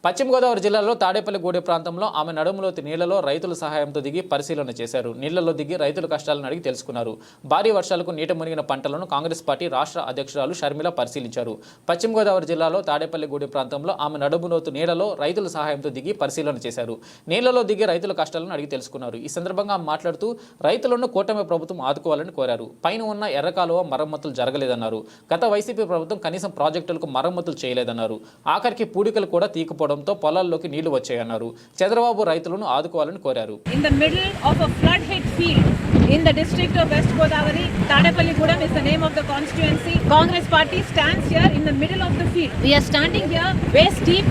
పశ్చిమ గోదావరి జిల్లాలో తాడేపల్లిగూడెం ప్రాంతంలో ఆమె నడుములోతి నీళ్లలో రైతుల సహాయంతో దిగి పరిశీలన చేశారు. నీళ్లలో దిగి రైతుల కష్టాలను అడిగి తెలుసుకున్నారు. భారీ వర్షాలకు నీట మునిగిన పంటలను కాంగ్రెస్ పార్టీ రాష్ట్ర అధ్యక్షురాలు షర్మిల పరిశీలించారు. పశ్చిమ గోదావరి జిల్లాలో తాడేపల్లిగూడెం ప్రాంతంలో ఆమె నడుములోతు నీళ్లలో రైతుల సహాయంతో దిగి పరిశీలన చేశారు. నీళ్లలో దిగి రైతుల కష్టాలను అడిగి తెలుసుకున్నారు. ఈ సందర్భంగా మాట్లాడుతూ రైతులను కూటమి ప్రభుత్వం ఆదుకోవాలని కోరారు. పైన ఉన్న ఎర్రకాలువ మరమ్మతులు జరగలేదన్నారు. గత వైసీపీ ప్రభుత్వం కనీసం ప్రాజెక్టులకు మరమ్మతులు చేయలేదన్నారు. ఆఖరికి పూడికలు కూడా తీకపోవడంతో పొలాల్లోకి నీళ్లు వచ్చాయన్నారు. చంద్రబాబు రైతులను ఆదుకోవాలని కోరారు. In the middle of a flood hit field in the district of West Godavari, Tadepalligudem is the name of the constituency. Congress party stands here in the middle of the field. We are standing here waist deep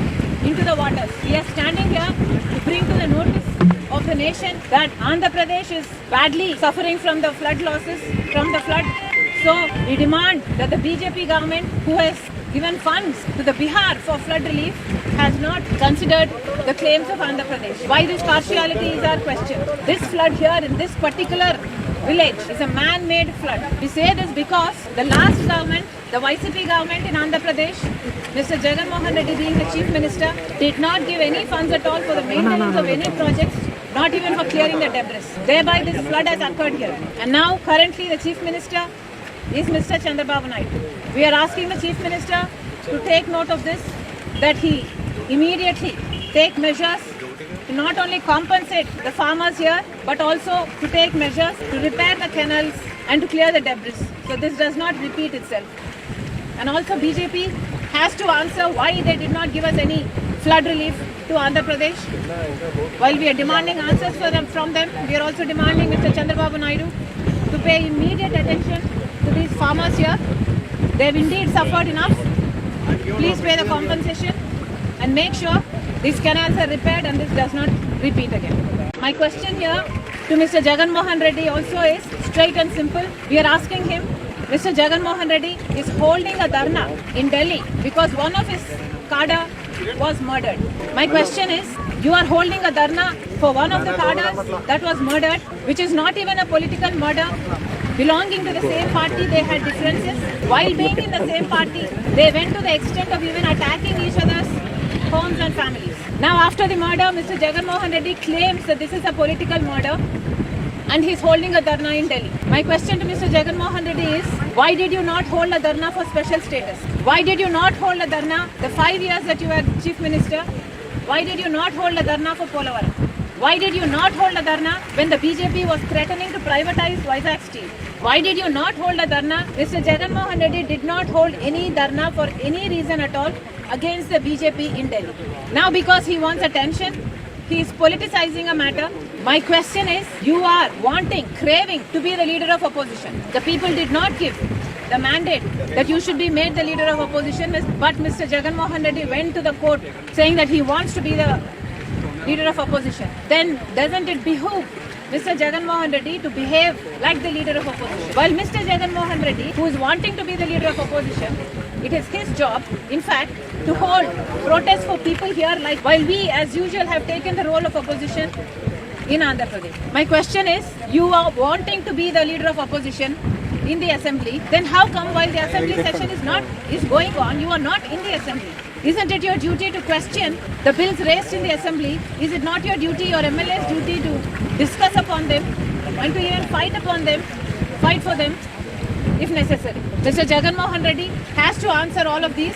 into the waters. We are standing here to bring to the notice of the nation that Andhra Pradesh is badly suffering from the flood losses from the flood. So we demand that the BJP government, who has given funds to the Bihar for flood relief, has not considered the claims of Andhra Pradesh. Why this partiality is our question. This flood here in this particular village is a man-made flood. We say this because the last government, the YCP government in Andhra Pradesh, Mr. Jagan Mohan Reddy being the chief minister, did not give any funds at all for the maintenance of any projects, not even for clearing the debris. Thereby this flood has occurred here. And now currently the chief minister is Mr. Chandrababu Naidu. We are asking the chief minister to take note of this, that he immediately take measures to not only compensate the farmers here, but also to take measures to repair the canals and to clear the debris, so this does not repeat itself. And also BJP has to answer why they did not give us any flood relief to Andhra Pradesh. While we are demanding answers from them, we are also demanding Mr. Chandrababu Naidu to pay immediate attention to these farmers here. They have indeed suffered enough. Please pay the compensation and make sure these canals are repaired and this does not repeat again. My question here to Mr. Jagan Mohan Reddy also is straight and simple. We are asking him, Mr. Jagan Mohan Reddy is holding a dharna in Delhi because one of his cadre was murdered. My question is, you are holding a dharna for one of the cadres that was murdered, which is not even a political murder. Belonging to the same party, they had differences. While being in the same party, they went to the extent of even attacking each other's homes and families. Now after the murder, Mr. Jagan Mohan Reddy claims that this is a political murder and he's holding a dharna in Delhi. My question to Mr. Jagan Mohan Reddy is, why did you not hold a dharna for special status? Why did you not hold a dharna the 5 years that you were chief minister? Why did you not hold a dharna for Polavaram? Why did you not hold a dharna when the BJP was threatening to privatize Vizag Steel? Why did you not hold a dharna? Mr. Jagan Mohan Reddy did not hold any dharna for any reason at all against the BJP in Delhi. Now because he wants attention, he is politicizing a matter. My question is, you are wanting, craving to be the leader of opposition. The people did not give the mandate that you should be made the leader of opposition, but Mr. Jagan Mohan Reddy went to the court saying that he wants to be the leader of opposition. Then doesn't it behoove Mr. Jagan Mohan Reddy to behave like the leader of opposition? While Mr. Jagan Mohan Reddy, who is wanting to be the leader of opposition, it is his job, in fact, to hold protests for people here, like while we as usual have taken the role of opposition in Andhra Pradesh. My question is, you are wanting to be the leader of opposition in the assembly, then how come while the assembly session is going on, you are not in the assembly? Isn't it your duty to question the bills raised in the assembly? Is it not your duty, your MLA's duty, to discuss upon them and to even fight upon them, fight for them if necessary? Mr. Jagan Mohan Reddy has to answer all of these.